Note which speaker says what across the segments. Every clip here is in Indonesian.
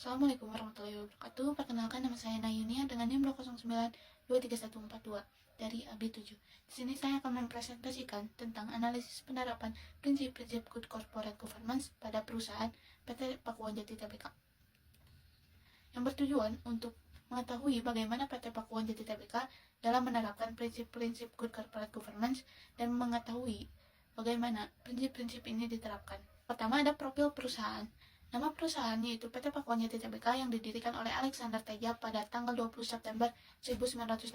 Speaker 1: Assalamualaikum warahmatullahi wabarakatuh. Perkenalkan, nama saya Nayunia dengan NIM 209234142 dari ABI 7. Di sini saya akan mempresentasikan tentang analisis penerapan prinsip-prinsip Good Corporate Governance pada perusahaan PT Pakuan Jati Tbk, yang bertujuan untuk mengetahui bagaimana PT Pakuan Jati Tbk dalam menerapkan prinsip-prinsip Good Corporate Governance dan mengetahui bagaimana prinsip-prinsip ini diterapkan. Pertama, ada profil perusahaan. Nama perusahaan yaitu PT Pakuan Jati Tbk yang didirikan oleh Alexander Teja pada tanggal 20 September 1982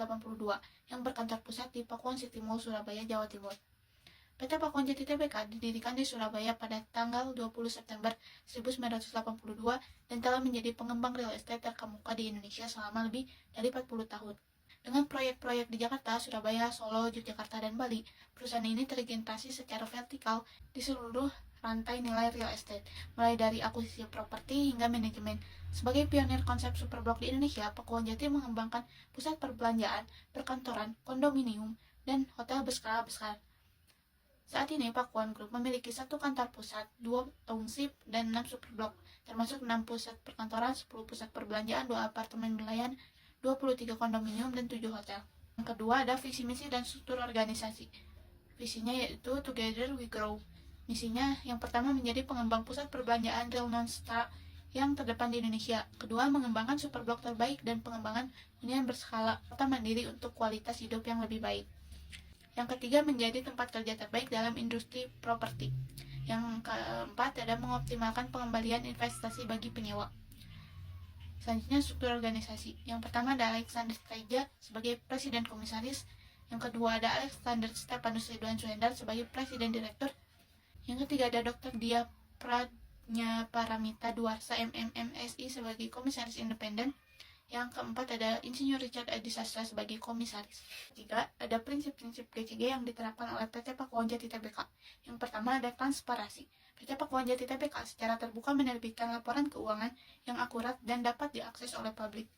Speaker 1: yang berkantor pusat di Pakuan City Mall, Surabaya, Jawa Timur. PT Pakuan Jati Tbk didirikan di Surabaya pada tanggal 20 September 1982 dan telah menjadi pengembang real estate terkemuka di Indonesia selama lebih dari 40 tahun. Dengan proyek-proyek di Jakarta, Surabaya, Solo, Yogyakarta, dan Bali, perusahaan ini terintegrasi secara vertikal di seluruh rantai nilai real estate, mulai dari akuisisi properti hingga manajemen. Sebagai pionir konsep superblok di Indonesia, Pakuan Jati mengembangkan pusat perbelanjaan, perkantoran, kondominium, dan hotel berskala besar. Saat ini, Pakuan Group memiliki 1 kantor pusat, 2 township, dan 6 superblok, termasuk 6 pusat perkantoran, 10 pusat perbelanjaan, 2 apartemen nelayan, 23 kondominium, dan 7 hotel. Yang kedua ada visi misi dan struktur organisasi. Visinya yaitu Together We Grow. Misinya yang pertama menjadi pengembang pusat perbelanjaan real non-star yang terdepan di Indonesia. Kedua, mengembangkan superblok terbaik dan pengembangan hunian berskala kota mandiri untuk kualitas hidup yang lebih baik. Yang ketiga, menjadi tempat kerja terbaik dalam industri properti. Yang keempat, ada mengoptimalkan pengembalian investasi bagi penyewa. Selanjutnya, struktur organisasi. Yang pertama ada Alexander Teja sebagai Presiden Komisaris. Yang kedua ada Alexander Stepanus Ridwan Suhendar sebagai Presiden Direktur. Yang ketiga ada Dr. Dia Pradnyaparamita Duarsa MMMSI sebagai Komisaris Independen. Yang keempat ada Insinyur Richard Edi Sastra sebagai Komisaris. Ketiga, ada prinsip-prinsip GCG yang diterapkan oleh PT Pakuan Jati Tbk. Yang pertama ada transparansi. PT Pakuan Jati Tbk secara terbuka menerbitkan laporan keuangan yang akurat dan dapat diakses oleh publik,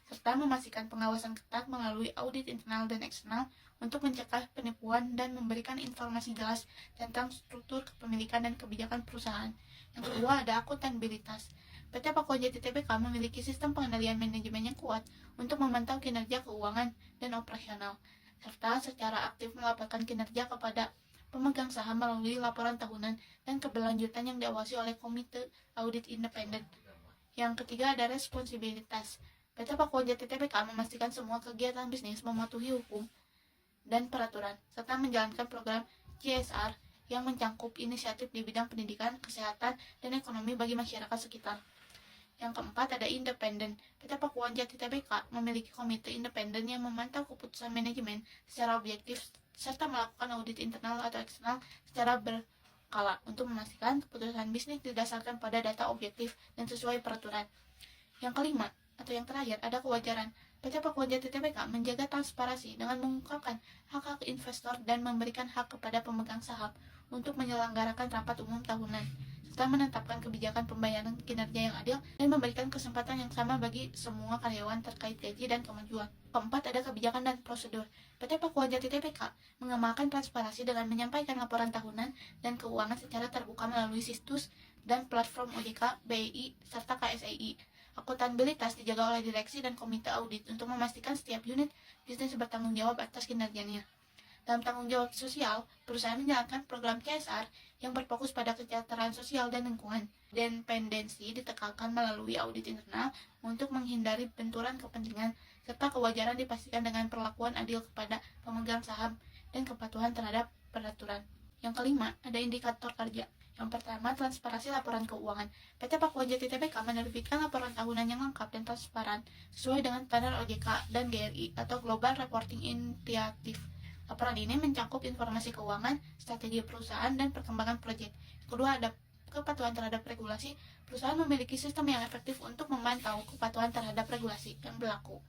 Speaker 1: serta memastikan pengawasan ketat melalui audit internal dan eksternal untuk mencegah penipuan dan memberikan informasi jelas tentang struktur kepemilikan dan kebijakan perusahaan. Yang kedua ada akuntabilitas. PT Pakuan Jati Tbk memiliki sistem pengendalian manajemen yang kuat untuk memantau kinerja keuangan dan operasional, serta secara aktif melaporkan kinerja kepada pemegang saham melalui laporan tahunan dan keberlanjutan yang diawasi oleh Komite Audit Independen. Yang ketiga ada responsibilitas. PT Pakuan Jati Tbk memastikan semua kegiatan bisnis mematuhi hukum dan peraturan, serta menjalankan program CSR yang mencangkup inisiatif di bidang pendidikan, kesehatan, dan ekonomi bagi masyarakat sekitar. Yang keempat ada independen. PT Pakuan Jati Tbk memiliki komite independen yang memantau keputusan manajemen secara objektif serta melakukan audit internal atau eksternal secara berkala untuk memastikan keputusan bisnis didasarkan pada data objektif dan sesuai peraturan. Yang kelima atau yang terakhir ada kewajaran. PT Pakuan Jati Tbk menjaga transparansi dengan mengungkapkan hak-hak investor dan memberikan hak kepada pemegang saham untuk menyelenggarakan rapat umum tahunan, serta menetapkan kebijakan pembayaran kinerja yang adil dan memberikan kesempatan yang sama bagi semua karyawan terkait gaji dan kemajuan. Keempat ada kebijakan dan prosedur. PT Pakuan Jati Tbk mengamalkan transparansi dengan menyampaikan laporan tahunan dan keuangan secara terbuka melalui situs dan platform OJK, BI, serta KSEI. Akuntabilitas dijaga oleh direksi dan komite audit untuk memastikan setiap unit bisnis bertanggung jawab atas kinerjanya. Dalam tanggung jawab sosial, perusahaan menjalankan program CSR yang berfokus pada kesejahteraan sosial dan lingkungan. Independensi ditekankan melalui audit internal untuk menghindari benturan kepentingan, serta kewajaran dipastikan dengan perlakuan adil kepada pemegang saham dan kepatuhan terhadap peraturan. Yang kelima, ada indikator kerja. Yang pertama, transparansi laporan keuangan. PT Pakuan Jati Tbk menerbitkan laporan tahunan yang lengkap dan transparan sesuai dengan standar OJK dan GRI atau Global Reporting Initiative. Laporan ini mencakup informasi keuangan, strategi perusahaan, dan perkembangan proyek. Kedua, ada kepatuhan terhadap regulasi. Perusahaan memiliki sistem yang efektif untuk memantau kepatuhan terhadap regulasi yang berlaku,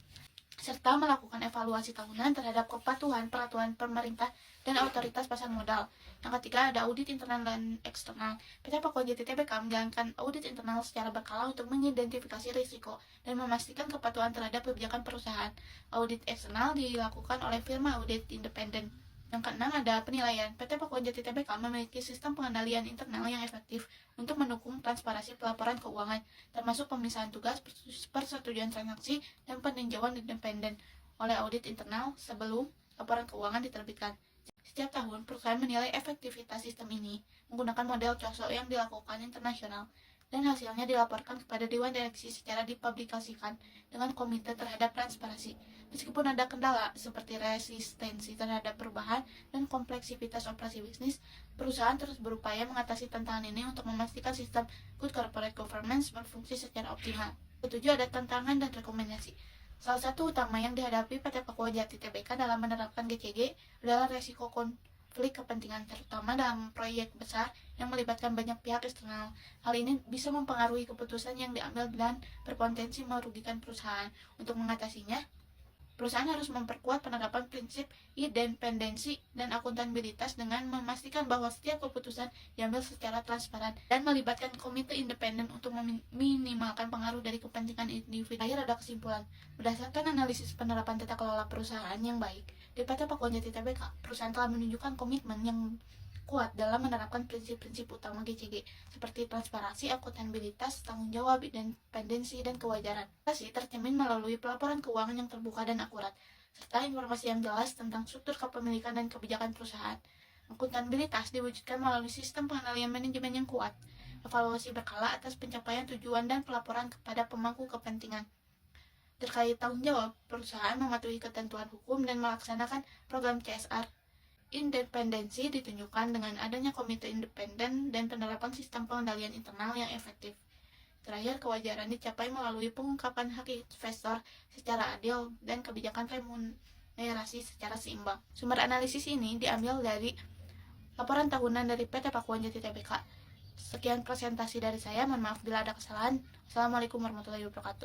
Speaker 1: serta melakukan evaluasi tahunan terhadap kepatuhan peraturan pemerintah dan otoritas pasar modal. Yang ketiga ada audit internal dan eksternal. PT Pakuan Jati Tbk menjalankan audit internal secara berkala untuk mengidentifikasi risiko dan memastikan kepatuhan terhadap kebijakan perusahaan. Audit eksternal dilakukan oleh firma audit independen. Yang keenam ada penilaian. PT Pakuan Jati Tbk memiliki sistem pengendalian internal yang efektif untuk mendukung transparansi pelaporan keuangan, termasuk pemisahan tugas, persetujuan transaksi, dan peninjauan independen oleh audit internal sebelum laporan keuangan diterbitkan. Setiap tahun, perusahaan menilai efektivitas sistem ini menggunakan model COSO yang dilakukan internasional, dan hasilnya dilaporkan kepada Dewan Direksi secara dipublikasikan dengan komite terhadap transparansi. Meskipun ada kendala seperti resistensi terhadap perubahan dan kompleksitas operasi bisnis, perusahaan terus berupaya mengatasi tantangan ini untuk memastikan sistem good corporate governance berfungsi secara optimal. Ketujuh, ada tantangan dan rekomendasi. Salah satu utama yang dihadapi PT Pakuan Jati Tbk dalam menerapkan GCG adalah resiko konflik kepentingan, terutama dalam proyek besar yang melibatkan banyak pihak eksternal. Hal ini bisa mempengaruhi keputusan yang diambil dan berpotensi merugikan perusahaan. Untuk mengatasinya, perusahaan harus memperkuat penerapan prinsip independensi dan akuntabilitas dengan memastikan bahwa setiap keputusan diambil secara transparan dan melibatkan komite independen untuk meminimalkan pengaruh dari kepentingan individu. Akhir ada kesimpulan. Berdasarkan analisis penerapan tata kelola perusahaan yang baik di PT Pakuan Jati Tbk, perusahaan telah menunjukkan komitmen yang kuat dalam menerapkan prinsip-prinsip utama GCG seperti transparansi, akuntabilitas, tanggung jawab, independensi, dan kewajaran. Kasih tercermin melalui pelaporan keuangan yang terbuka dan akurat, serta informasi yang jelas tentang struktur kepemilikan dan kebijakan perusahaan. Akuntabilitas diwujudkan melalui sistem pengendalian manajemen yang kuat, evaluasi berkala atas pencapaian tujuan, dan pelaporan kepada pemangku kepentingan. Terkait tanggung jawab, perusahaan mematuhi ketentuan hukum dan melaksanakan program CSR. Independensi ditunjukkan dengan adanya komite independen dan penerapan sistem pengendalian internal yang efektif. Terakhir, kewajaran dicapai melalui pengungkapan hak investor secara adil dan kebijakan remunerasi secara seimbang. Sumber analisis ini diambil dari laporan tahunan dari PT Pakuan Jati Tbk. Sekian presentasi dari saya, mohon maaf bila ada kesalahan. Assalamualaikum warahmatullahi wabarakatuh.